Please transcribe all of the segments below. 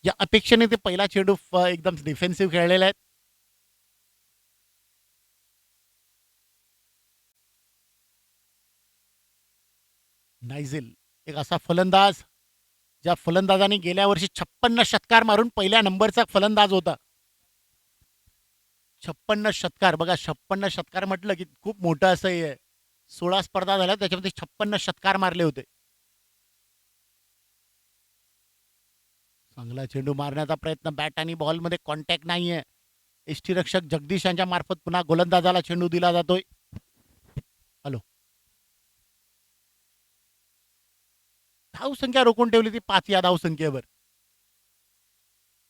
या अपेक्षेने ते पहिला चेंडू एकदम डिफेन्सिव्ह खेळलेला आहे. नायझिल एक असा फलंदाज ज्या फलंदाजाने गेल्या वर्षी 56 षटकार मारून पहिल्या नंबरचा फलंदाज होता. 56 षटकार बघा, 56 षटकार म्हटलं की खूप मोठं असं हे आहे. 16 स्पर्धा झाल्या त्याच्यामध्ये 56 षटकार मारले होते. चांगला चेंडू मारण्याचा प्रयत्न, बॅट आणि बॉलमध्ये कॉन्टॅक्ट नाहीये. यष्टीरक्षक जगदीश यांच्या मार्फत पुन्हा गोलंदाजाला चेंडू दिला जातोय. हॅलो, धावसंख्या रोखून ठेवली ती 5 या धावसंख्येवर.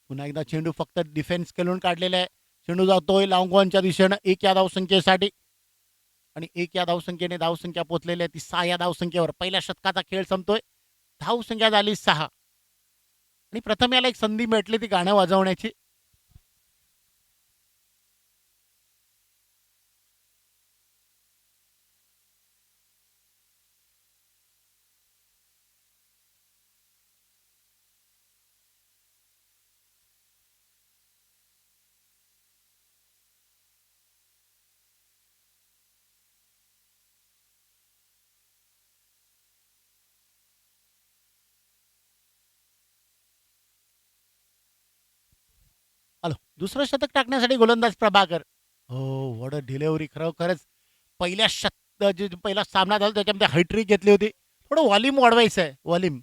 पुन्हा एकदा चेंडू फक्त डिफेन्स खेळून काढलेला आहे. चेंडू जातोय लाँगॉनच्या दिशेनं 1 या धावसंख्येसाठी आणि 1 या धावसंख्येने धावसंख्या पोहोचलेली आहे ती 6 या धावसंख्येवर. पहिल्या षटकाचा खेळ संपतोय. धावसंख्या झाली 6 आणि प्रथम याला एक संधी भेटली ती गाणं वाजवण्याची. हॅलो, दुसरं शतक टाकण्यासाठी गोलंदाज प्रभाकर. हो, व्हॉट अ डिलिव्हरी. खरोखरच पहिला सामना झाला त्याच्यामध्ये हायट्रिक घेतली होती. थोडं व्हॉल्यूम वाढवायचं आहे, व्हॉल्यूम.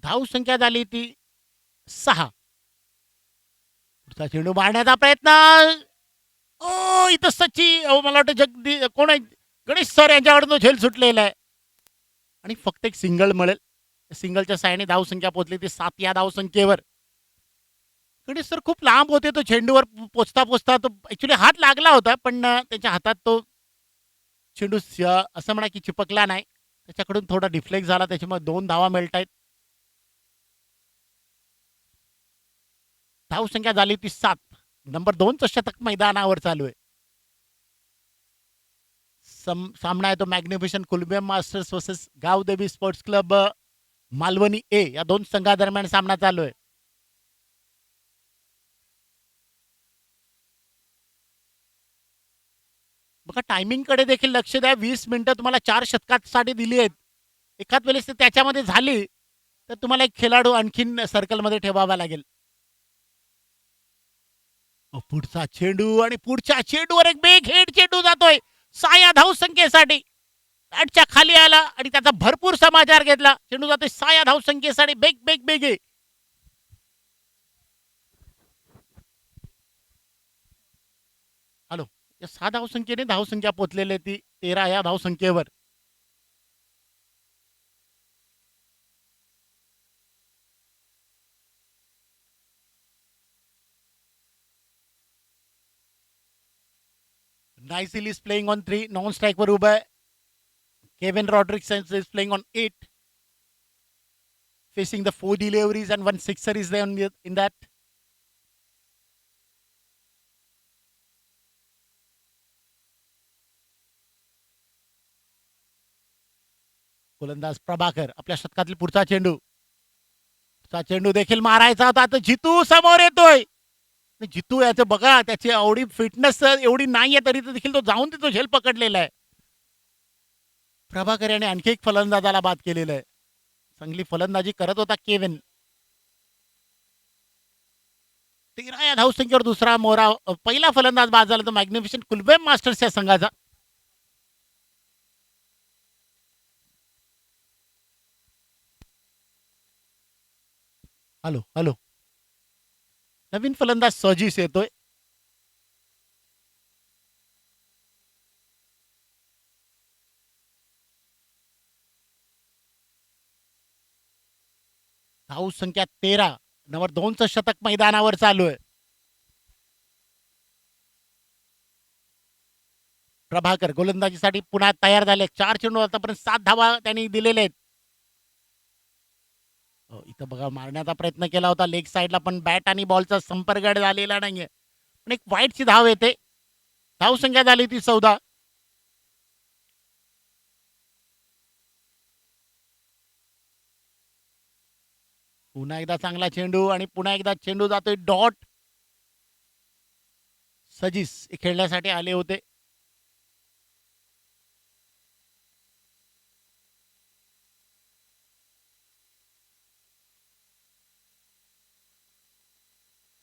धावसंख्या झाली ती 6. पुढचा चेंडू मारण्याचा प्रयत्न. ओ इथं मला वाटतं कोण आहे, गणेश सर यांच्याकडून तो झेल सुटलेला आहे आणि फक्त एक सिंगल मिळेल. सिंगलच्या साहाय्याने धावसंख्या पोहोचली ती 7 या धावसंख्येवर. गणेश सर खूप लांब होते तो चेंडूवर पोचता पोचता तो ऍक्च्युली हात लागला होता पण त्याच्या हातात तो चेंडू असं म्हणा की चिपकला नाही. त्याच्याकडून थोडा डिफ्लेक्ट झाला त्याच्यामुळे 2 धावा मिळत आहेत. धावसंख्या झाली ती 7. नंबर 2चं शतक मैदानावर चालू आहे. सामना आहे तो मॅग्निफिशन कुलबे masters versus Gavdevi sports club Malvani A या दोन संघादरम्यान सामना चालू आहे. बघा टायमिंगकडे देखील लक्ष द्या. 20 मिनिटं तुम्हाला 4 षटकासाठी दिली आहेत. एखाद वेळेस त्याच्यामध्ये झाली तर तुम्हाला एक खेळाडू आणखीन सर्कलमध्ये ठेवावा लागेल. पुढचा चेंडू आणि पुढच्या चेंडूवर एक बेग हेड चेंडू जातोय 6 या धावसंख्येसाठी. बॅटच्या खाली आला आणि त्याचा भरपूर समाचार घेतला. चेंडू जातोय 6 या धावसंख्येसाठी. बेग बेग बेगे. हॅलो, या 6 धावसंख्येने धावसंख्या पोचलेली ती 13 या धावसंख्येवर. Nigel is playing on 3. Non strike वर उभा आहे. Kevin Rodrickson is playing on 8. Facing the 4 deliveries and 1 sixer is there in that. गोलंदाज प्रभाकर आपल्या शतकातील पुढचा चेंडू. पुढचा चेंडू देखील मारायचा होता. आता जितू समोर येतोय. जितू याचं बघा त्याची एवढी फिटनेस एवढी नाहीये तरी देखील तो जाऊन तिथं झेल पकडलेला आहे. प्रभाकर याने आणखी एक फलंदाजाला बाद केलेलं आहे. चांगली फलंदाजी करत होता केविन. 13 या धावसंख्येवर दुसरा मोरा पहिला फलंदाज बाद झाला तो मॅग्निफिशंट कुलबे मास्टर्स या संघाचा. हॅलो हॅलो, नवीन फलंदाज सजीस येतोय. धावसंख्या 13. नंबर 2चं शतक मैदानावर चालू आहे. प्रभाकर गोलंदाजीसाठी पुन्हा तयार झाले. 4 चेंडू आतापर्यंत 7 धावा त्यांनी दिलेले आहेत. इथं बघा मारण्याचा प्रयत्न केला होता लेग साईडला पण बॅट आणि बॉलचा संपर्क झालेला नाहीये. पण एक वाईटची धाव येते. धावसंख्या झाली ती 14. पुन्हा एकदा चांगला चेंडू आणि पुन्हा एकदा चेंडू जातोय डॉट. सजीस खेळण्यासाठी आले होते.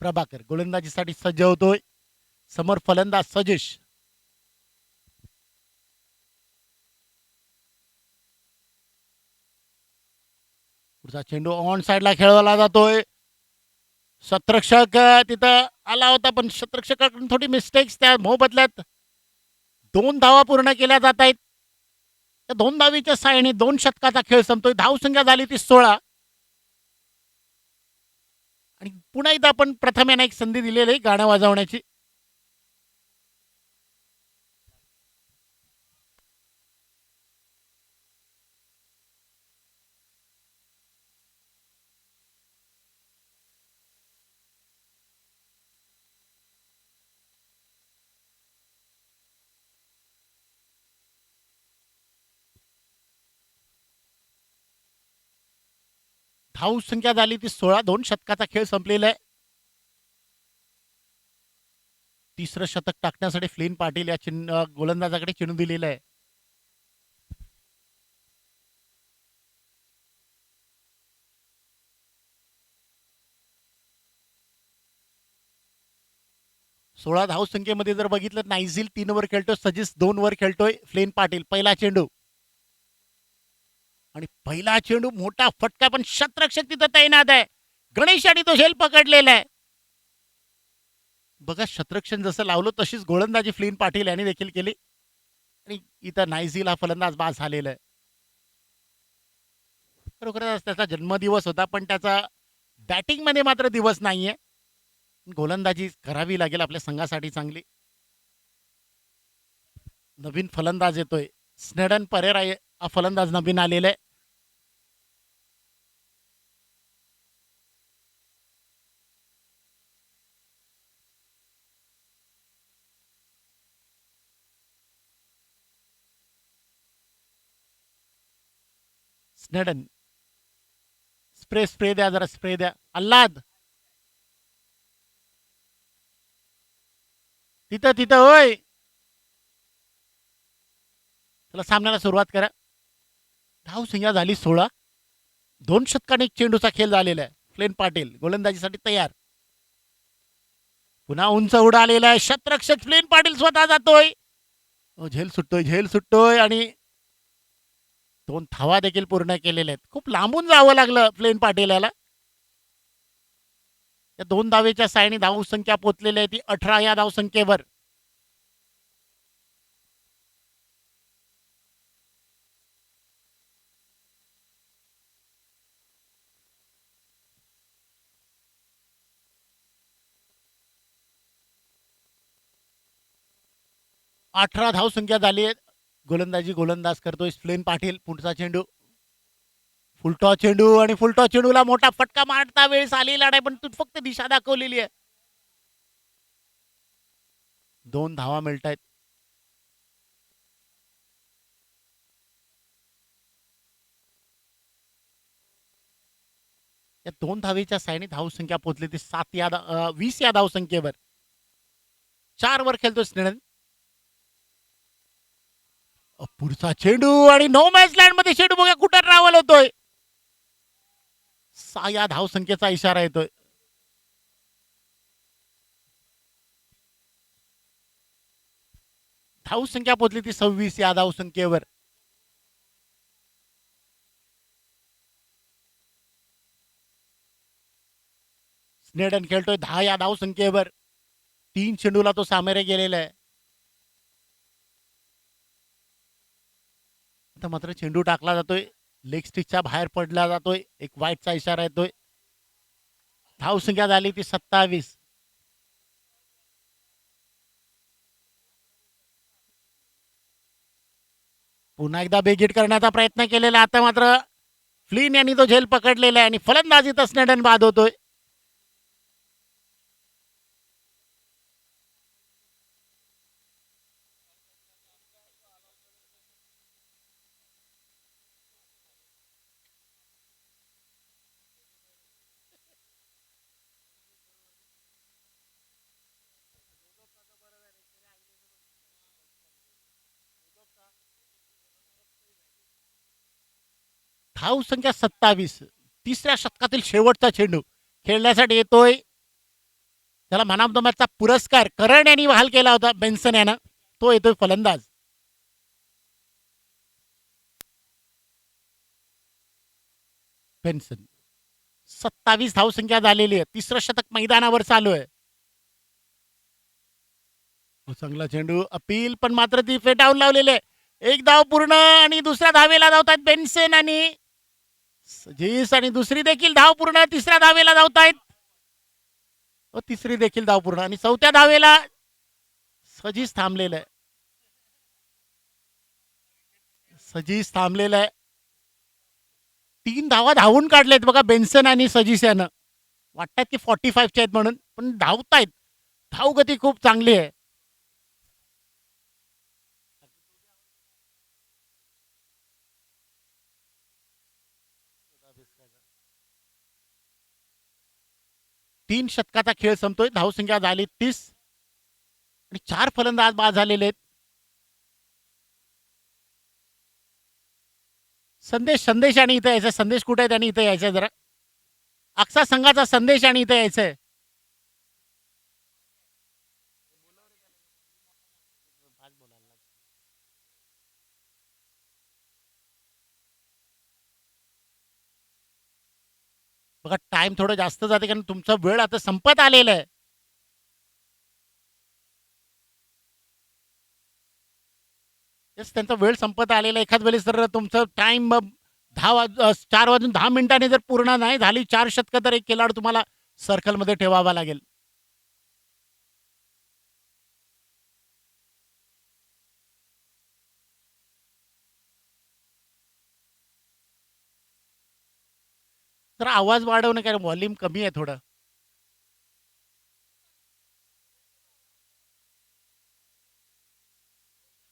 प्रभाकर गोलंदाजीसाठी सज्ज होतोय. समोर फलंदाज सजेश. पुढचा चेंडू ऑन साइडला खेळवला जातोय. शतरक्षक तिथं आला होता पण शतरक्षकाकडून थोडी मिस्टेक्स त्या मोबदल्यात 2 धावा पूर्ण केल्या जात आहेत. त्या 2 धावीच्या साहाय्याने 2 षटकाचा खेळ संपतोय. धावसंख्या झाली ती 16. आणि पुन्हा एकदा आपण प्रथम यांना एक संधी दिलेली आहे गाणं वाजवण्याची. धावसंख्या झाली ती 16. 2 षटकाचा खेळ संपलेला आहे. तिसरं शतक टाकण्यासाठी फ्लिन पाटील या गोलंदाजाकडे चेंडू दिलेला आहे. सोळा धावसंख्येमध्ये जर बघितलं नायझिल 3 वर खेळतोय. सजीस 2 वर खेळतोय. फ्लेन पाटील पहिला चेंडू आणि पहिला चेंडू मोठा फटका पण शतरक्षक तिथं तैनात आहे. गणेश आणि तो झेल पकडलेला आहे. बघा शतरक्षण जसं लावलं तशीच गोलंदाजी फ्लिन पाटील यांनी देखील केली आणि इथं नायझिल हा फलंदाज बाद झालेला आहे. खरोखरच त्याचा जन्मदिवस होता पण त्याचा बॅटिंग मध्ये मात्र दिवस नाहीये. गोलंदाजी करावी लागेल आपल्या संघासाठी चांगली. नवीन फलंदाज येतोय. स्नेडन परेरा हा फलंदाज नवीन आलेला आहे. स्नेडन स्प्रे द्या जरा स्प्रे द्या. अल्लाद तिथं तिथं होय. चला सामन्याला सुरुवात करा. धावसंख्या झाली 16. 2 षटकाने एक चेंडूचा खेळ झालेला आहे. फ्लेन पाटील गोलंदाजीसाठी तयार. पुन्हा उंच उडालेला आहे. शतरक्षक फ्लेन पाटील स्वतः जातोय. झेल सुटतोय झेल सुटतोय आणि 2 धावा देखील पूर्ण केलेल्या आहेत. खूप लांबून जावं लागलं फ्लेन पाटील याला. या 2 धावेच्या साहाय्याने धावसंख्या पोचलेली आहे ती 18 या धावसंख्येवर. धावसंख्या झाली आहे. गोलंदाज करतोय फ्लेन पाटील. पुढचा चेंडू फुलटॉ चेंडू आणि फुलटॉ चेंडूला मोठा फटका मारता वेळेस आलेला नाही पण तू फक्त दिशा दाखवलेली आहे. 2 धावा मिळत आहेत. या 2 धावेच्या साहाय्याने धावसंख्या पोहोचली ती 20 या धावसंख्येवर. 4 वर खेळतोय स्नेडन. पुढचा चेंडू आणि नो मॅच लँड मध्ये चेंडू बघा कुठं ट्रॅव्हल होतोय. 6 या धावसंख्येचा इशारा येतोय. धावसंख्या पोहोचली ती 26 या धावसंख्येवर. स्नेडन खेळतोय 10 या धावसंख्येवर. 3 चेंडूला तो सामोरे गेलेला आहे. आता मात्र चेंडू टाकला जातोय. लेग स्टिकच्या बाहेर पडला जातोय. एक वाईटचा इशारा येतोय. धावसंख्या झाली ती 27. पुन्हा एकदा बेगीट करण्याचा प्रयत्न केलेला. आता मात्र फ्लिन यांनी तो झेल पकडलेला आहे आणि फलंदाजीत स्नेडन बाद होतोय. धाव संख्या 27. तिसऱ्या शतकातील शेवटचा चेंडू खेळण्यासाठी येतोय. त्याला मॅन ऑफ द मॅचचा पुरस्कार करण यांनी बहाल केला होता बेन्सन यानं. तो येतोय फलंदाज. बेन्सन. 27 धावसंख्या झालेली आहे. तिसरं शतक मैदानावर चालू आहे. चांगला चेंडू अपील पण मात्र ती फेटाळून लावलेली आहे. एक धाव पूर्ण आणि दुसऱ्या धावेला धावतायत बेन्सन आणि सजीस आणि दुसरी देखील धाव पूर्ण. तिसऱ्या धावेला धावतायत. तिसरी देखील धाव पूर्ण आणि चौथ्या धावेला सजीस थांबलेलं आहे. सजीस थांबलेलं आहे. 3 धावा धावून काढलेत बघा बेन्सन आणि सजीस यानं. वाटतात की 45 चे आहेत म्हणून पण धावतायत. धावगती खूप चांगली आहे. तीन शतकाचा खेळ संपतोय. धावसंख्या झाली 30 आणि 4 फलंदाज बाद झालेले आहेत. संदेश आणि इथं यायचं. संदेश कुठे आहे त्यांनी इथं यायचंय जरा. अक्सा संघाचा संदेश आणि इथं यायचंय. बघा टाइम थोडं जास्त जाते कारण तुमचा वेळ आता संपत आलेला आहे. येस त्यांचा वेळ संपत आलेला एखाद वेळेस जर तुमचं टाइम 4 वाजून 10 मिनिटांनी जर पूर्ण नाही झाली 4 शतकं तर एक खेळाडू तुम्हाला सर्कलमध्ये ठेवावा लागेल. जरा आवाज वाढवणं कारण व्हॉल्यूम कमी आहे थोडं.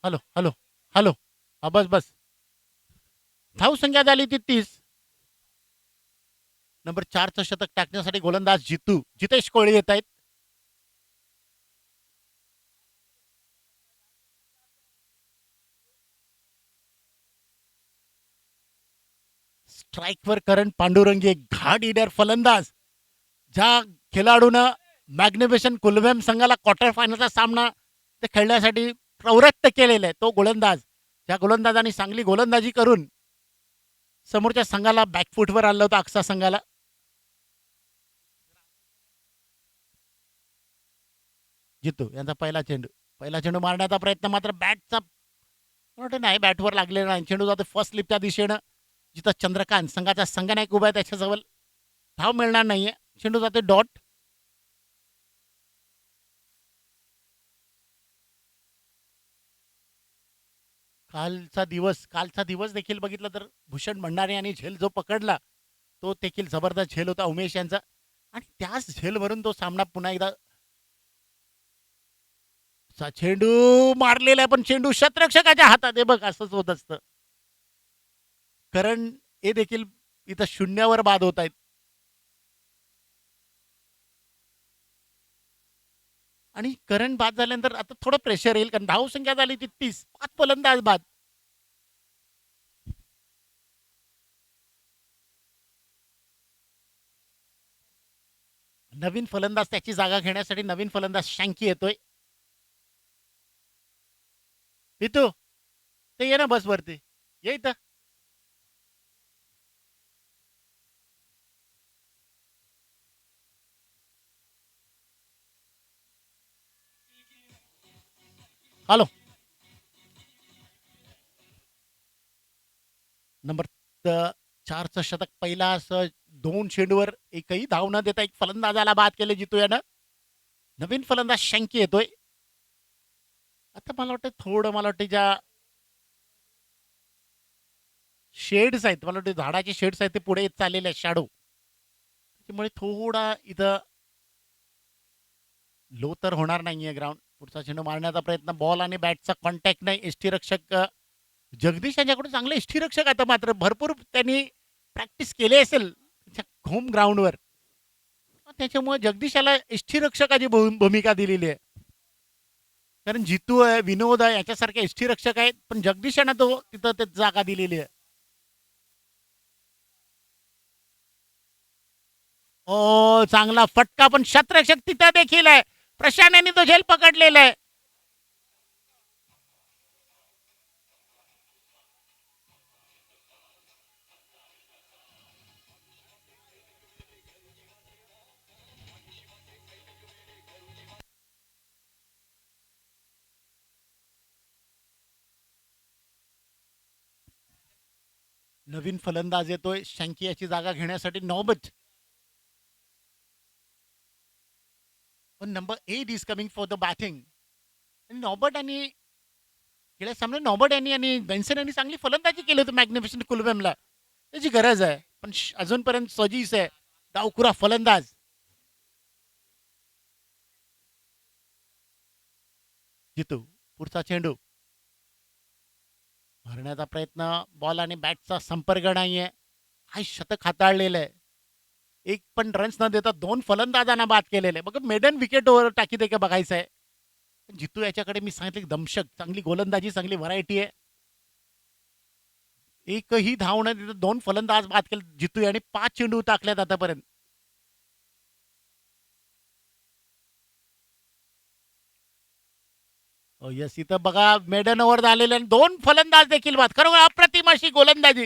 Hello hello hello. हा बस बस. धावसंख्या झाली ती 30. नंबर 4चं शतक टाकण्यासाठी गोलंदाज जितेश कोळी येत आहेत. स्ट्राईकवर करण पांडुरंगी एक घाट ईडर फलंदाज. ज्या खेळाडूनं मॅग्निफिशन कुलवेम संघाला क्वार्टर फायनलचा सामना ते खेळण्यासाठी प्रवृत्त केलेला आहे तो गोलंदाज. ज्या गोलंदाजांनी चांगली गोलंदाजी करून समोरच्या संघाला बॅकफुटवर आणलं होतं अक्सा संघाला. जितू यांचा पहिला चेंडू मारण्याचा प्रयत्न मात्र बॅटचा नाही बॅटवर लागलेला नाही. चेंडू जातो फर्स्ट स्लिपच्या दिशेनं जिथं चंद्रकांत संघाचा संघनायक उभा आहे त्याच्याजवळ. धाव मिळणार नाहीये. चेंडू जाते डॉट. कालचा दिवस देखील बघितला तर भूषण भंडारे यांनी झेल जो पकडला तो देखील जबरदस्त झेल होता उमेश यांचा आणि त्याच झेलवरून तो सामना पुन्हा एकदा. चेंडू मारलेला आहे पण चेंडू शतरक्षकाच्या हातात आहे बघ असंच होत असतं. करण हे देखील इथं शून्यावर बाद होत आहेत. आणि करण बाद झाल्यानंतर आता थोडं प्रेशर येईल कारण धावसंख्या झाली ती 30. 5 फलंदाज बाद. नवीन फलंदाज त्याची जागा घेण्यासाठी नवीन फलंदाज शँकी येतोय. पितू ते ये ना बस वरती ये इथं. हॅलो. नंबर 4चं शतक पहिला असं 2 चेंडूवर एकही धाव न देता एक फलंदाजाला बाद केले जितू यानं. नवीन फलंदाज शँकी येतोय. आता मला वाटतं ज्या शेड्स आहेत मला वाटतं झाडाचे शेड्स आहेत ते पुढे येत चाललेले आहेत शॅडो. त्यामुळे थोडा इथं लो तर होणार नाहीये ग्राउंड. पुढचा चेंडू मारण्याचा प्रयत्न बॉल आणि बॅटचा कॉन्टॅक्ट नाही. एसटी रक्षक जगदीश यांच्याकडून चांगले एसटी रक्षक आता मात्र भरपूर त्यांनी प्रॅक्टिस केली असेल होम ग्राउंडवर. त्याच्यामुळे जगदीश याला एसटी रक्षकाची भूमिका दिलेली आहे. कारण जितू आहे विनोद आहे याच्यासारखे एसटी रक्षक आहेत पण जगदीश यांना तो तिथं जागा दिलेली आहे. ओ चांगला फटका, पण शत्रक्षक तिथं देखील आहे. प्रशांत यांनी तो झेल पकडलेला आहे. नवीन फलंदाज येतोय शंकी याची जागा घेण्यासाठी नौबत. पण number 8 is coming for the batting. Norbert आणि गेल्या सामन्यात नॉबर्ट यांनी आणि बेन्सन यांनी चांगली फलंदाजी केली होती मॅग्निफिशंट कुलबेमला. त्याची गरज आहे, पण अजूनपर्यंत सजीस आहे डावखुरा फलंदाज. जितू पुढचा चेंडू भरण्याचा प्रयत्न, बॉल आणि बॅटचा संपर्क नाहीये. हा शतक हाताळलेलं आहे. एक पण रन्स न देता 2 फलंदाजांना बाद केलेले बघ. मेडन विकेट ओव्हर टाकी ते का बघायचं आहे. जितू याच्याकडे मी सांगितलं दमशक चांगली गोलंदाजी, चांगली व्हरायटी आहे. एकही धाव न देता 2 फलंदाज बाद केले जितू याने. 5 चेंडू टाकल्यात आतापर्यंत. येस, इथं बघा मेडन ओव्हर झालेले 2 फलंदाज देखील बाद. खरोखर अप्रतिम अशी गोलंदाजी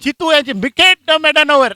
जितू याची. Wicket maiden over.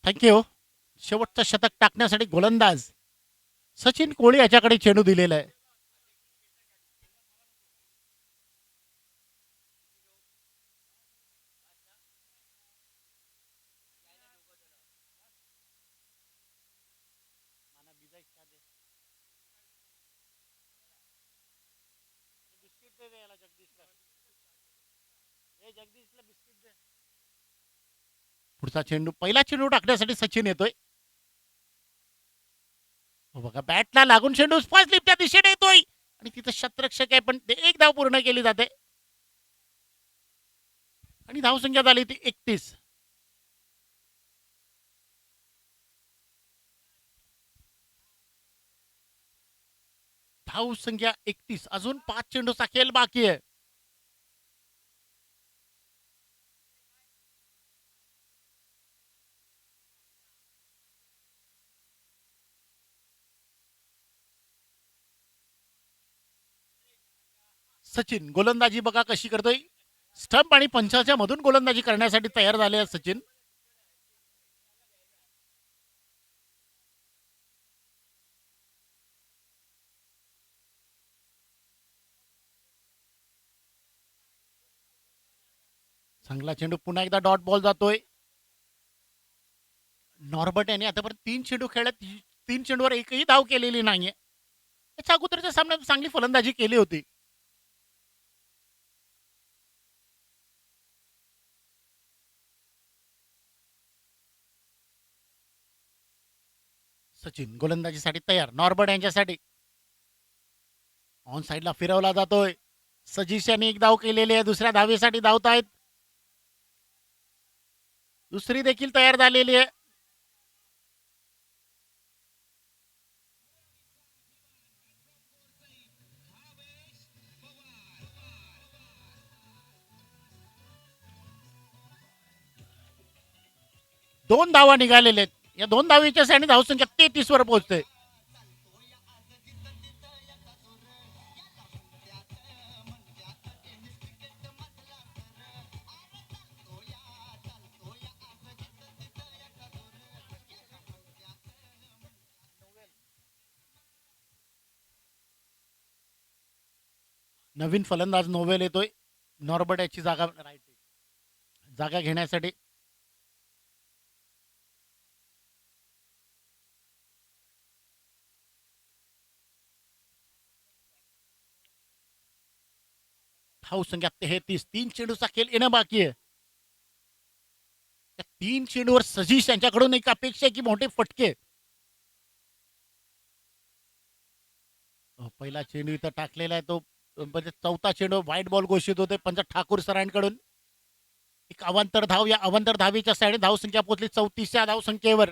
थँक्यू. शेवटचं शतक टाकण्यासाठी गोलंदाज सचिन कोळी याच्याकडे चेंडू दिलेला आहे. पुढचा चेंडू, पहिला चेंडू टाकण्यासाठी सचिन येतोय. हो बघा, बॅटला लागून चेंडू फास्ट लिफ्टच्या दिशेने येतोय आणि तिथं शतरक्षक आहे, पण ते एक धाव पूर्ण केली जाते आणि धावसंख्या झाली ती 31. धावसंख्या 31. अजून 5 चेंडूचा खेळ बाकी आहे. सचिन गोलंदाजी बघा कशी करतोय. स्टंप आणि पंचाच्या मधून गोलंदाजी करण्यासाठी तयार झाले आहे सचिन. चांगला चेंडू, पुन्हा एकदा डॉट बॉल जातोय. नॉर्बर्ट यांनी आतापर्यंत 3 चेंडू खेळत 3 चेंडूवर एकही धाव केलेली नाहीये. त्याच्या अगोदरच्या सामन्यात चांगली फलंदाजी केली होती. सचिन गोलंदाजीसाठी तयार. नॉर्बर्ट यांच्यासाठी ऑन साइडला फिरवला जातोय. सजीश यांनी एक धाव केलेली आहे. दुसऱ्या धावेसाठी धावत आहेत. दुसरी देखील तयार झालेली आहे. दोन धावा निघालेले आहेत. या 2 धावेच्या साठी धावसंख्या 33 वर पोहोचते. नवीन फलंदाज नोवेल येतोय. नॉर्बर्ट याची जागा जागा घेण्यासाठी. धावसंख्या 33. 3 चेंडूचा खेळ येणं बाकी आहे. त्या 3 चेंडूवर सजीश यांच्याकडून एक अपेक्षा आहे की मोठे फटके. पहिला चेंडू इथं टाकलेला आहे तो म्हणजे चौथा चेंडू व्हाईट बॉल घोषित होते पंच ठाकूर सरांकडून. एक अवांतर धाव या अवांतर धावेच्या साईड धावसंख्या पोहोचली 34 धावसंख्येवर.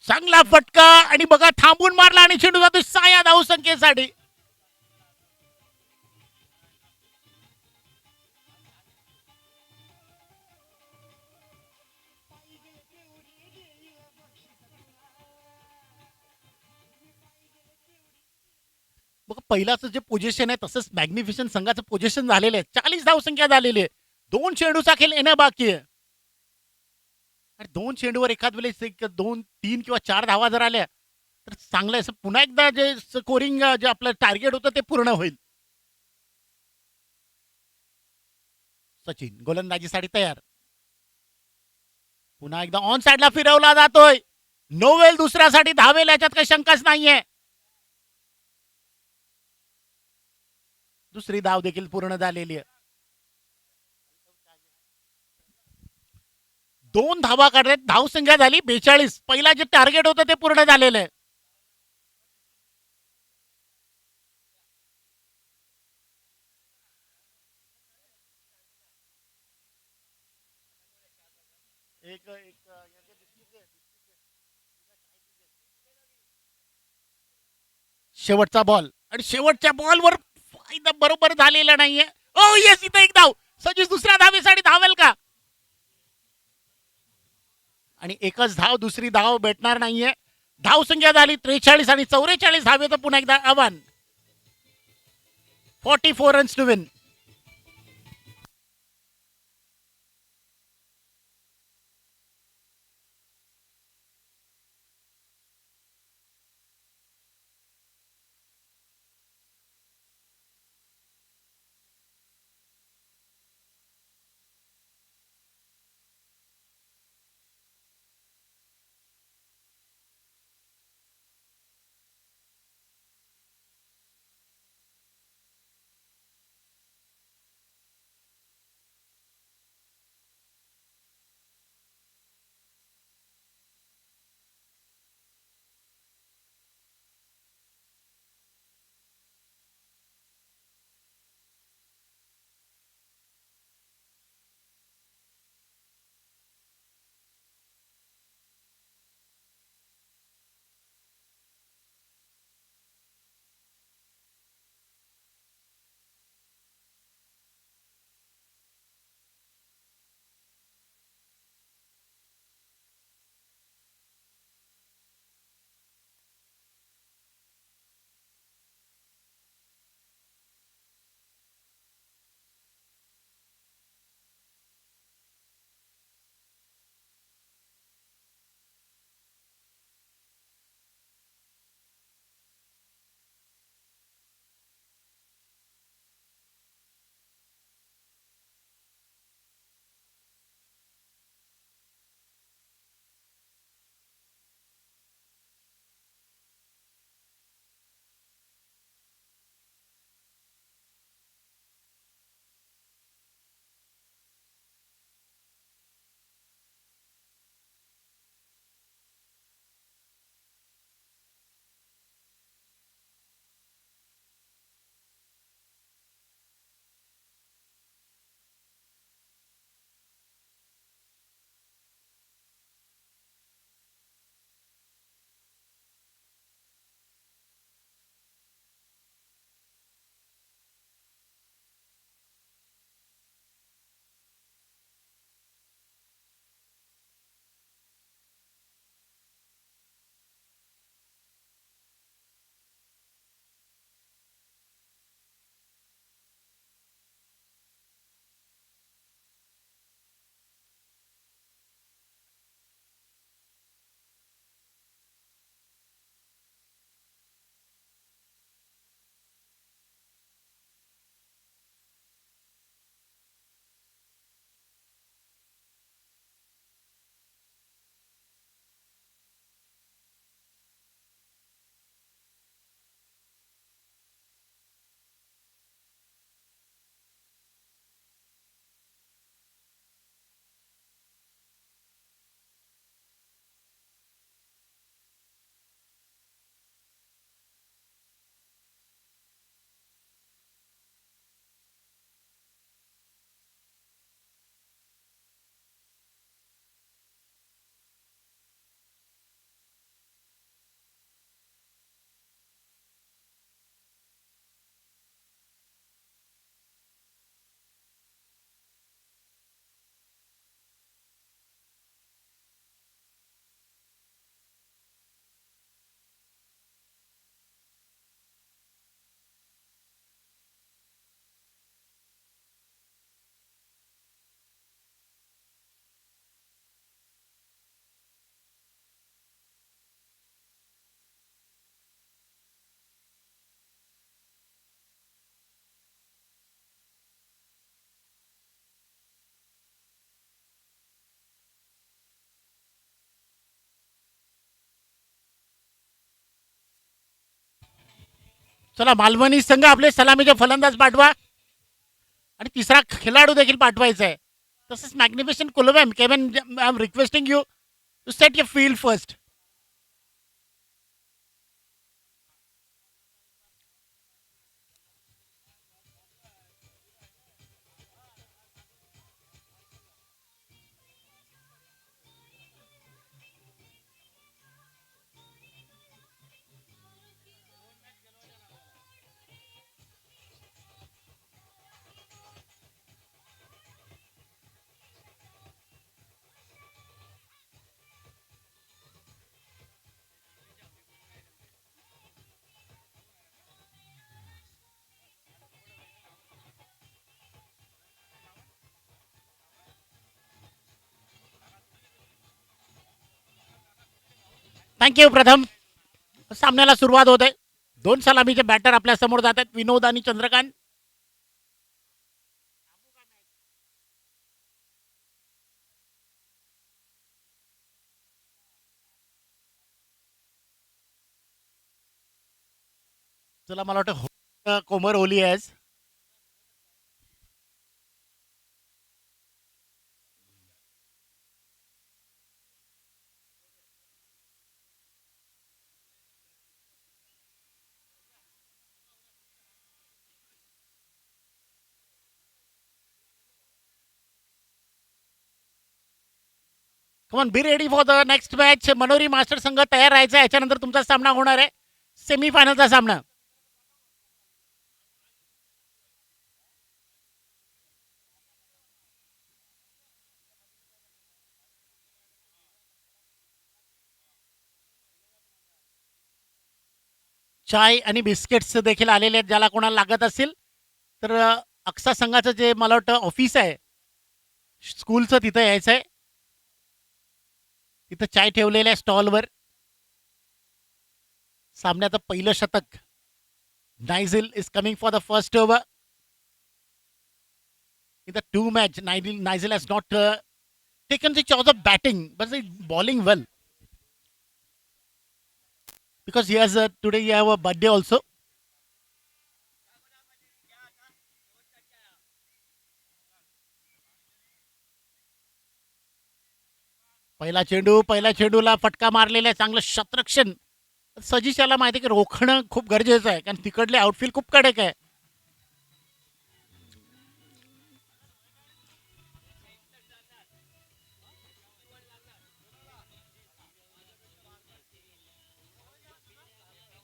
चांगला फटका आणि बघा थांबून मारला आणि चेंडू जातो 6 धावसंख्येसाठी. बघा पहिलाचं जे पोझिशन आहे तसंच मॅग्निफिशंट संघाचं पोझिशन झालेलं आहे. 40 धावसंख्या झालेली आहे. 2 चेंडूचा खेळ येणं बाकी आहे. आणि 2 चेंडूवर एखाद वेळेस 2, 3 किंवा 4 धावा जर आल्या तर चांगलं आहे. पुन्हा एकदा जे स्कोरिंग जे आपलं टार्गेट होतं ते पूर्ण होईल. सचिन गोलंदाजीसाठी तयार. पुन्हा एकदा ऑन साइडला फिरवला जातोय. नोवेल दुसऱ्यासाठी धावेल याच्यात काही शंकाच नाहीये. दुसरी धाव देखील पूर्ण झालेली आहे. 2 धावा काढतात. धावसंख्या झाली 42. पहिला जे टार्गेट होतं ते पूर्ण झालेलं आहे. शेवटचा बॉल आणि शेवटच्या बॉलवर फायदा बरोबर झालेला नाहीये. ओ येस इथं एक धाव. सजीश दुसऱ्या धावेसाठी धावेल का? आणि एकच धाव दुसरी धाव भेटणार नाहीये. धावसंख्या झाली 43 आणि 44 धावेचं पुन्हा एकदा आव्हान. 44 रन्स टू विन. चला मालवणी संघ आपले सलामीचे फलंदाज पाठवा आणि तिसरा खेळाडू देखील पाठवायचा आहे. तसंच मॅग्निफिशंट कुलवॅम Kevin I am requesting you to set your field first. Thank you. प्रथम सामन्याला सुरुवात होत आहे. दोन सलामीचे बॅटर आपल्या समोर जात आहेत, विनोद आणि चंद्रकांत. चला मला वाटतं कोमर ओली आहे. Come on be ready for the next match. मनोरी मास्टर संघ तयार राहायचा आहे. याच्यानंतर तुमचा सामना होणार आहे सेमीफायनलचा सामना. चाय आणि बिस्किट्स देखील आलेले आहेत ज्याला कोणाला लागत असेल तर. अक्सा संघाचं जे मला वाटतं ऑफिस आहे स्कूलचं तिथं यायचं आहे. तिथं चाय ठेवलेलं आहे स्टॉलवर. सामन्याचं पहिलं शतक. Nigel is coming for the first over. In the two match Nigel has not taken the choice of batting, but he's bowling well because he has today he have a birthday also. पहिला चेंडूला फटका मारलेला आहे. चांगलं शतरक्षण. सजीश याला माहिती आहे की रोखणं खूप गरजेचं आहे कारण तिकडले आउटफील्ड खूप कडक आहे.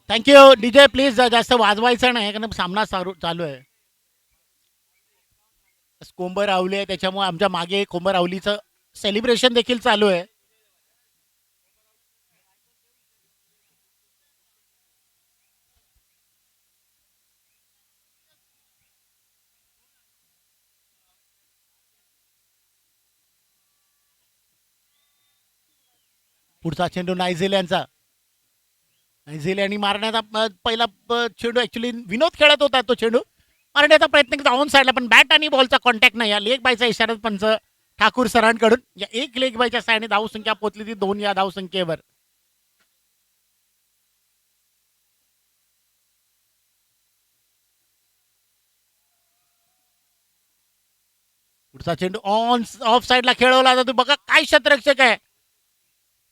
थँक्यू. डीजे प्लीज जास्त वाजवायचं नाही कारण सामना चालू आहे. कोंबरावली आहे त्याच्यामुळे आमच्या मागे कोंबरावलीचं सेलिब्रेशन देखील चालू आहे. पुढचा चेंडू नायझिलँडचा. नायझिलँड मारण्याचा पहिला चेंडू ऍक्च्युली विनोद खेळत होता. तो चेंडू मारण्याचा प्रयत्न केला ऑन साईडला पण बॅट आणि बॉलचा कॉन्टॅक्ट नाही. या लेग बायचा इशारा पंच ठाकूर सरांकडून. या एक लेग बायच्या साईडने धावसंख्या पोचली ती 2 या धावसंख्येवर. पुढचा चेंडू ऑन ऑफ साईडला खेळवला जातो. बघा काय क्षेत्ररक्षक आहे.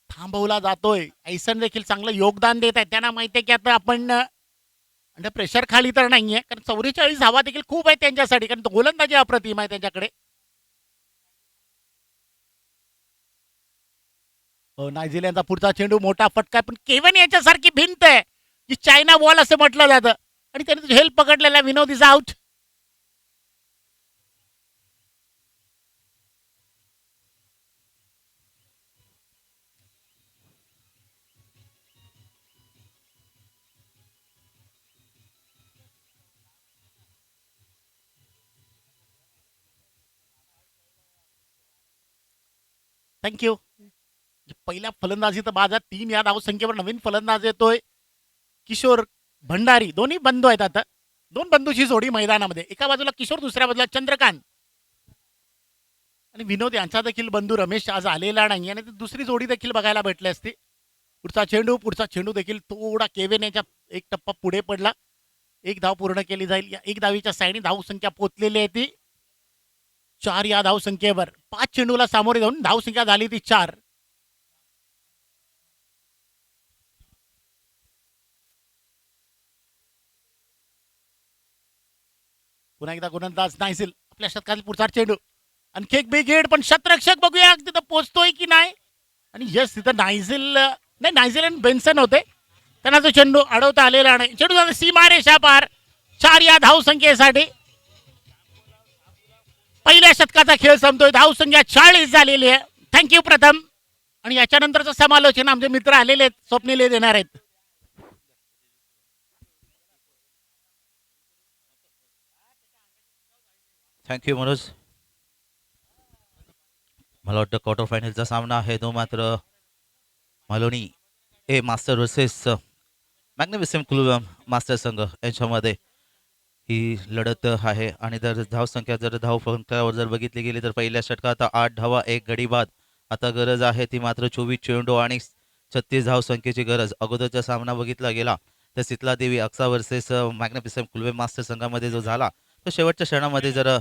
थांबवला जातोय. ऐसन देखील चांगलं योगदान देत आहे. त्यांना माहिती आहे की आता आपण अंडर प्रेशर खाली तर नाहीये कारण 44 हवा देखील खूप आहे त्यांच्यासाठी कारण गोलंदाजी अप्रतिम आहे त्यांच्याकडे. नायझिलँडचा पुढचा चेंडू मोठा फटका पण केवन याच्यासारखी भिंत आहे जी चायना बॉल असं म्हटलं जातं आणि त्याने हेल्प पकडलेला विनोद इज आउट. थँक्यू. पहिल्या फलंदाजीत बाजात 3 या धावसंख्येवर नवीन फलंदाज येतोय किशोर भंडारी. दोन्ही बंधू आहेत आता. 2 बंधूची जोडी मैदानामध्ये. एका बाजूला किशोर दुसऱ्या बाजूला चंद्रकांत आणि विनोद यांचा देखील बंधू रमेश आज आलेला नाही आणि दुसरी जोडी देखील बघायला भेटली असती. पुढचा चेंडू देखील थोडा केवेन याच्या एक टप्पा पुढे पडला. एक धाव पूर्ण केली जाईल. या एक धावीच्या साईडने धावसंख्या पोचलेली आहे ती 4 या धावसंख्येवर. 5 चेंडूला सामोरे जाऊन धावसंख्या झाली ती 4. पुन्हा एकदा गोलंदाज नायझिल आपल्या शतकातील पुढचा चेंडू आणखी एक बिग हिट, पण शतरक्षक बघूया तिथं पोचतोय की नाही. आणि यस तिथं नायझिल आणि बेन्सन होते, त्यांना तो चेंडू अडवता आलेला नाही. चेंडू जातो सीमारेषा पार 4 या धावसंख्येसाठी. पहिल्या शतकाचा खेळ संपतोय. धावसंख्या 40 झालेली आहे. थँक्यू प्रथम. आणि याच्यानंतरचं समालोचन आमचे मित्र आलेले आहेत, स्वप्नील देणार आहेत. थँक्यू मनोज. मला वाटतं क्वार्टर फायनलचा सामना आहे तो मात्र मालोनी ए मास्टर वर्सेस मॅग्निफिसेंट क्लुबम मास्टर संघ यांच्यामध्ये ही लढत आहे. आणि जर धावसंख्या जर धावफलकावर जर बघितली गेली तर पहिल्या षटकात 8 धावा 1 गडी बाद. आता गरज आहे ती मात्र 24 चेंडू आणि 36 धावसंख्येची गरज. अगोदरचा सामना बघितला गेला तर शीतला देवी अक्सा वर्सेस मॅग्निफिसेंट क्लुबम मास्टर संघामध्ये जो झाला तो शेवटच्या क्षणामध्ये जर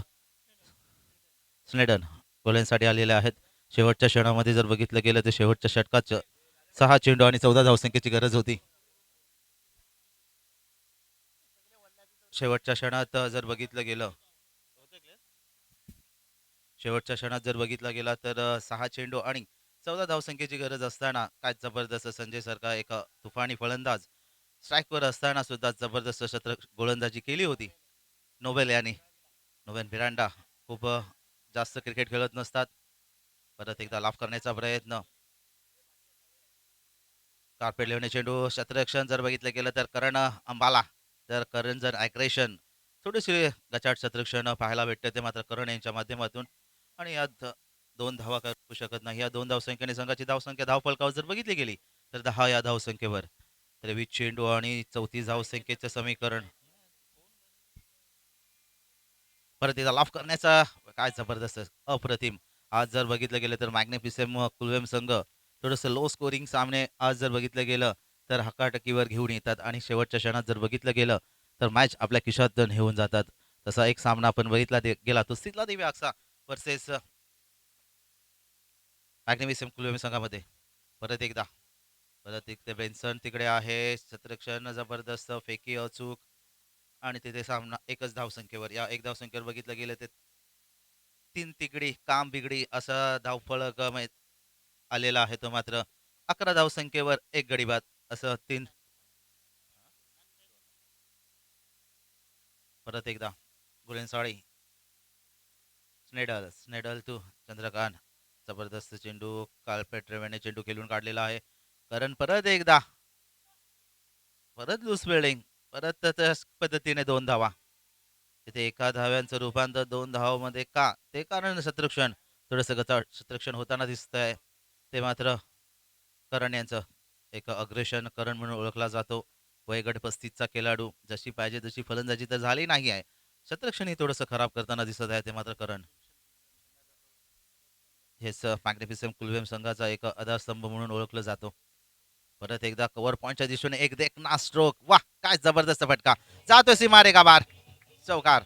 स्नेडन गोल्यांसाठी आलेले आहेत. शेवटच्या क्षणामध्ये जर बघितलं गेलं तर शेवटच्या षटकात 6 चेंडू आणि 14 धावसंख्येची गरज होती. शेवटच्या क्षणात जर बघितलं गेलं शेवटच्या क्षणात जर बघितला गेला तर 6 चेंडू आणि 14 धावसंख्येची गरज असताना काय जबरदस्त संजय सारखा एक तुफानी फलंदाज स्ट्राईकवर असताना सुद्धा जबरदस्त गोलंदाजी केली होती नोबेल यांनी. नोबेल मिरांडा खूप जास्त क्रिकेट खेळत नसतात. परत एकदा लाफ करण्याचा प्रयत्न. कार्पेट लेवने चेंडू क्षेत्ररक्षण जर बघितलं गेलं तर करण अंबाला. तर करण जर ॲग्रेशन थोडीशी गचाट क्षेत्ररक्षण पाहायला भेटतं ते मात्र करण यांच्या माध्यमातून. आणि यात 2 धावा करू शकत नाही. या 2 धावसंख्येने संघाची धावसंख्या धावफलकावर जर बघितली गेली तर 10 या धावसंख्येवर. 23 चेंडू आणि 34 धावसंख्येचं समीकरण. परत एकदा लाफ करण्याचा काय जबरदस्त अप्रतिम. आज जर बघितलं गेलं तर मॅग्निफिसेंट कुलवेम संघ थोडंसं लो स्कोरिंग सामने आज जर बघितलं गेलं तर हकाटकीवर घेऊन येतात आणि शेवटच्या क्षणात जर बघितलं गेलं तर मॅच आपल्या खिशात नेऊन जातात. तसा एक सामना आपण बघितला गेला तो शीतला देवी अक्सा वर्सेस मॅग्निफिसेंट कुलवेम संघामध्ये. परत एक ते बेन्सन तिकडे आहे. क्षेत्ररक्षण जबरदस्त फेकी अचूक आणि तिथे सामना एकच धावसंख्येवर. या एक धावसंख्येवर बघितलं गेलं ते 3 तिकडी काम बिगडी असा धावफलक आलेला आहे तो मात्र 11 धावसंख्येवर 1 गडी बाद असं 3. परत एकदा गुलेनसाळी स्नेडल टू चंद्रकांत. जबरदस्त चेंडू कार्पेट रेव्याने चेंडू खेळून काढलेला आहे. कारण परत लूस वेल्डिंग. परत त्याच पद्धतीने 2 धावा. तिथे एका धाव्यांचं रूपांतर 2 धावामध्ये का ते कारण क्षेत्ररक्षण थोडंसं गचाळ क्षेत्ररक्षण होताना दिसतंय ते मात्र करण यांचं एक अग्रेशन करण म्हणून ओळखला जातो. वयगट 35चा खेळाडू. जशी पाहिजे तशी फलंदाजी तर झाली नाही आहे. क्षेत्ररक्षणही थोडंसं खराब करताना दिसत आहे ते मात्र करण. हेच मॅग्निफिसेंट कुलवेम संघाचा एक आधारस्तंभ म्हणून ओळखलं जातो. परत एकदा कव्हर पॉईंटच्या दिशेने एक देखना स्ट्रोक. वाह काय जबरदस्त फटका. जातो सीमारे का बार. चौकार.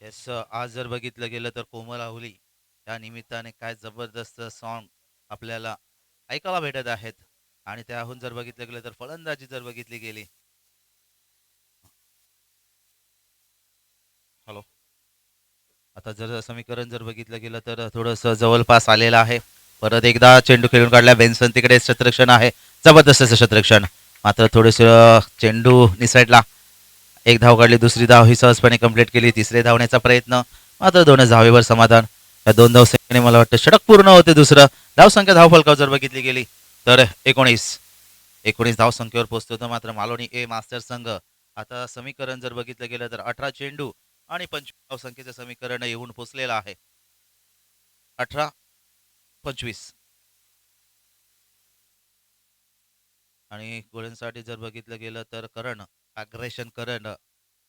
येस आज जर बघितलं गेलं तर कोमल आहुली या निमित्ताने काय जबरदस्त सॉन्ग आपल्याला ऐकायला भेटत आहेत. आणि त्याहून जर बघितलं गेलं तर फलंदाजी जर बघितली गेली. हॅलो. आता जर समीकरण जर बघितलं गेलं तर थोडंसं जवळपास आलेलं आहे. परत एकदा चेंडू खेळून काढला बेन्सन. तिकडे क्षेत्ररक्षण आहे. जबरदस्त क्षेत्ररक्षण. मात्र थोडेसं चेंडू निसटला. एक धाव काढली. दुसरी धाव ही सहजपणे कंप्लीट केली. तिसरे धावण्याचा प्रयत्न मात्र 2च धावेवर समाधान. या 2 धावसंख्येने मला वाटतं षटक पूर्ण होते. दुसरं धावसंख्या धावफलकावर जर बघितली गेली तर 19 धावसंख्येवर पोहोचतो. तर मात्र मालोनी ए मास्टर संघ आता समीकरण जर बघितलं गेलं तर 18 चेंडू आणि 25 धावसंख्येचं समीकरण येऊन पोचलेलं आहे. 18-25. आणि गोलंदाजीसाठी जर बघितलं गेलं तर करण अग्रेशन करण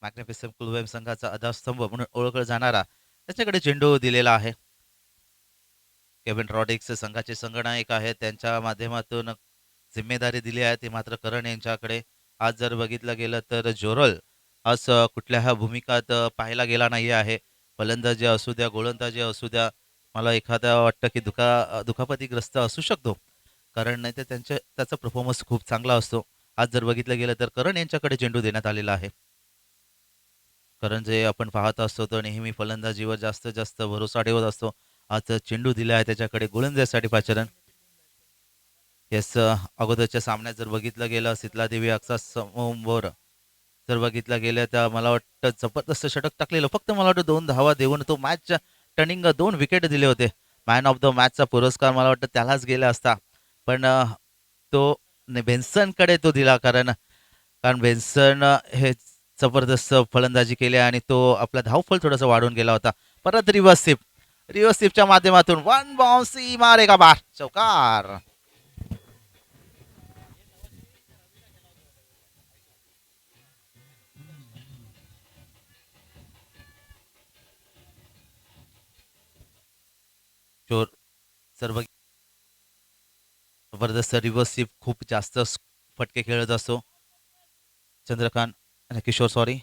मॅग्निफिसंट क्लुएम संघाचा आधारस्तंभ म्हणून ओळखला जाणारा त्याच्याकडे चेंडू दिलेला आहे. केविन रॉड्रिक्स संघाचे संघनायक आहेत, त्यांच्या माध्यमातून जिम्मेदारी दिली आहे ती मात्र करण यांच्याकडे. आज जर बघितलं गेलं तर जोरल आज कुठल्याही भूमिकात पाहायला गेला नाही आहे. फलंदाजी असू द्या, गोलंदाजी असू द्या, मला एखादा वाटतं की दुखापतीग्रस्त असू शकतो, कारण नाही तर त्याचा परफॉर्मन्स खूप चांगला असतो. आज जर बघितलं गेलं तर करण यांच्याकडे चेंडू देण्यात आलेला आहे. कारण जे आपण पाहत असतो तो नेहमी फलंदाजीवर जास्त जास्त भरोसा ठेवत असतो. आज चेंडू दिला आहे त्याच्याकडे गोलंदाजीसाठी पाचारण. येस, अगोदरच्या सामन्यात जर बघितलं गेलं सितला देवी अक्सा समोर जर बघितलं गेलं तर मला वाटतं जबरदस्त षटक टाकलेलं, फक्त मला वाटतं 2 धावा देऊन तो मॅच टर्निंग 2 विकेट दिले होते. मॅन ऑफ द मॅचचा पुरस्कार मला वाटतं त्यालाच गेला असता, पण तो बेन्सनकडे तो दिला, कारण कारण बेन्सन हे जबरदस्त फलंदाजी केली आणि तो आपला धावफल थोडंसं वाढून गेला होता. परत रिव्हर्स स्वीपच्या माध्यमातून वन बाउन्सी मारेगा बार, चौकार. चोर जर जबरदस्त रिव्हर्स स्वीप खूप जास्त फटके खेळत असतो. चंद्रकांत आणि किशोर, सॉरी,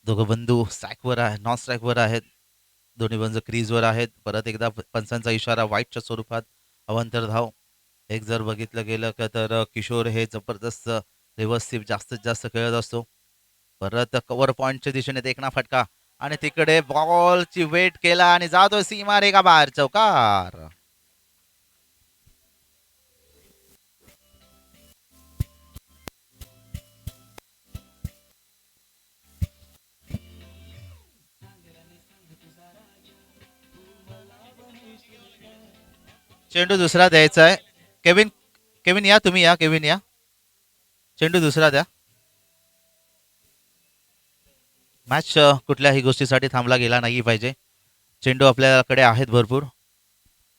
दोघं बंधू स्ट्राईकवर आहे, नॉन स्ट्राईकवर आहेत. दोन्ही बंधू क्रीजवर आहेत. परत एकदा पंचांचा इशारा वाईटच्या स्वरूपात अवांतर धाव. एक जर बघितलं गेलं का तर किशोर हे जबरदस्त रिव्हर्स स्वीप जास्तीत जास्त खेळत असतो. परत कव्हर पॉईंटच्या दिशेने देखना फटका आणि तिकडे बॉलची वेट केला आणि जातोय सीमा रेगा बाहेर, चौकार. चेंडू दुसरा द्यायचा आहे. केविन केविन या, तुम्ही या, केविन या, चेंडू दुसरा द्या. मॅच कुठल्याही गोष्टीसाठी थांबला गेला नाही पाहिजे. चेंडू आपल्याकडे आहेत भरपूर.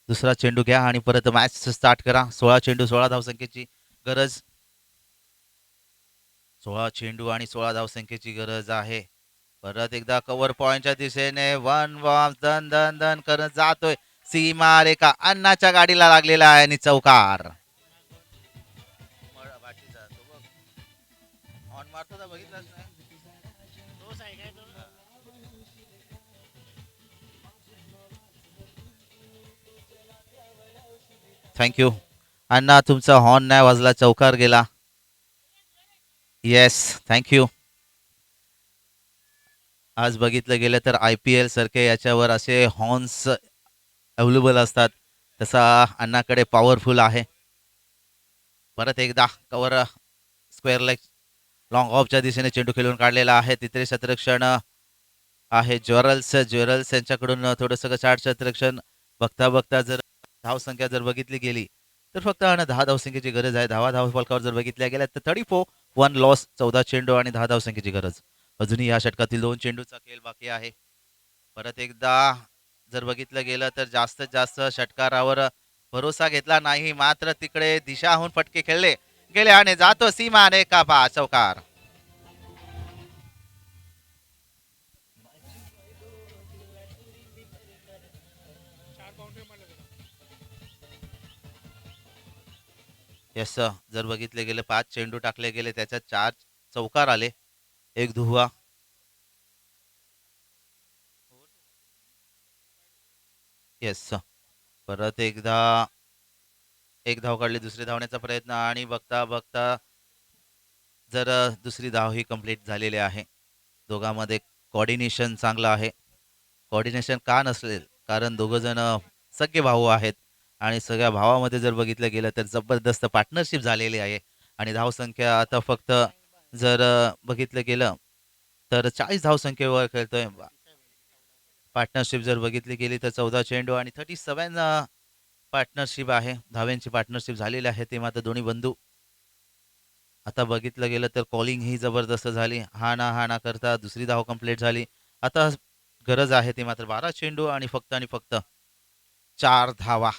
दुसरा चेंडू घ्या आणि परत मॅच स्टार्ट करा. 16 चेंडू 16 धावसंख्येची गरज. 16 चेंडू आणि 16 धावसंख्येची गरज आहे. परत एकदा कव्हर पॉईंटच्या दिशेने वन बॉम्ब दन दन दन करत जातोय. सीमा रेखा अन्नाच्या गाडीला लागलेला आहे आणि चौकार. ऑन मारतो का बघितलाच नाही. थँक्यू अण्णा, तुमचा हॉर्न नाही वाजला, चौकार गेला. Yes, thank you. आज बघितलं गेलं तर IPL सारखे याच्यावर असे हॉर्न्स अवेलेबल असतात, तसा अण्णाकडे पॉवरफुल आहे. परत एकदा कवर स्क्वेअर लेग लॉंग ऑफच्या दिशेने चेंडू खेळून काढलेला आहे. तिथे क्षेत्ररक्षण आहे ज्वेरल्स यांच्याकडून थोडंसं चार क्षेत्ररक्षण. बघता बघता जर धावसंख्या जर बघितली गेली तर फक्त 10 धावसंख्येची गरज आहे. धावा फलकावर जर बघितल्या गेल्या तर 34 1 लॉस, 14 चेंडू आणि 10 धावसंख्येची गरज. अजूनही या षटकातील 2 चेंडूचा खेळ बाकी आहे. परत एकदा जर बघितलं गेलं तर जास्तीत जास्त षटकारावर भरोसा घेतला नाही, मात्र तिकडे दिशाहून फटके खेळले गेले आणि जातो सीमा रेखा पा, चौकार. यस, जर बघितले गेले 5 चेंडू टाकले गेले, त्याच्यात 4 चौकार आले, 1 धुवा. येस, परत एकदा 1 धाव काढली, दुसरी धावण्याचा प्रयत्न आणि बघता बघता जर दुसरी धाव ही कंप्लीट झालेली आहे. दोघांमध्ये कॉर्डिनेशन चांगलं आहे. कॉर्डिनेशन का नसेल, कारण दोघं जण सगळे भाऊ आहेत आणि सगळ्या भावामध्ये जर बघितलं गेलं तर जबरदस्त पार्टनरशिप झालेली आहे. आणि धावसंख्या आता फक्त जर बघितलं गेलं तर 40 धावसंख्येवर खेळतोय. पार्टनरशिप जर बघितली गेली तर 14 चेंडू आणि 37 पार्टनरशिप आहे, धाव्यांची पार्टनरशिप झालेली आहे. ते मात्र दोन्ही बंधू. आता बघितलं गेलं तर कॉलिंग ही जबरदस्त झाली. हा ना करता दुसरी धाव कंप्लीट झाली. आता गरज आहे ती मात्र 12 चेंडू आणि फक्त 4 धावा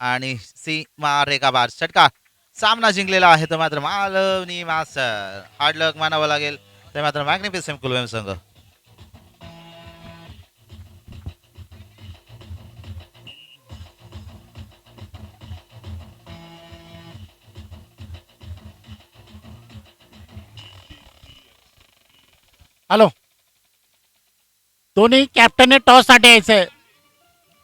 आणि सीमा रेखा बार, षटकार. सामना जिंकलेला आहे तर मात्र मालवणी मास्टर हार्ड लक मानावं लागेल ते मात्र मॅग्निफिसंट कुलवेम संघ. हॅलो, दोन्ही कॅप्टनने टॉस साठी यायचंय.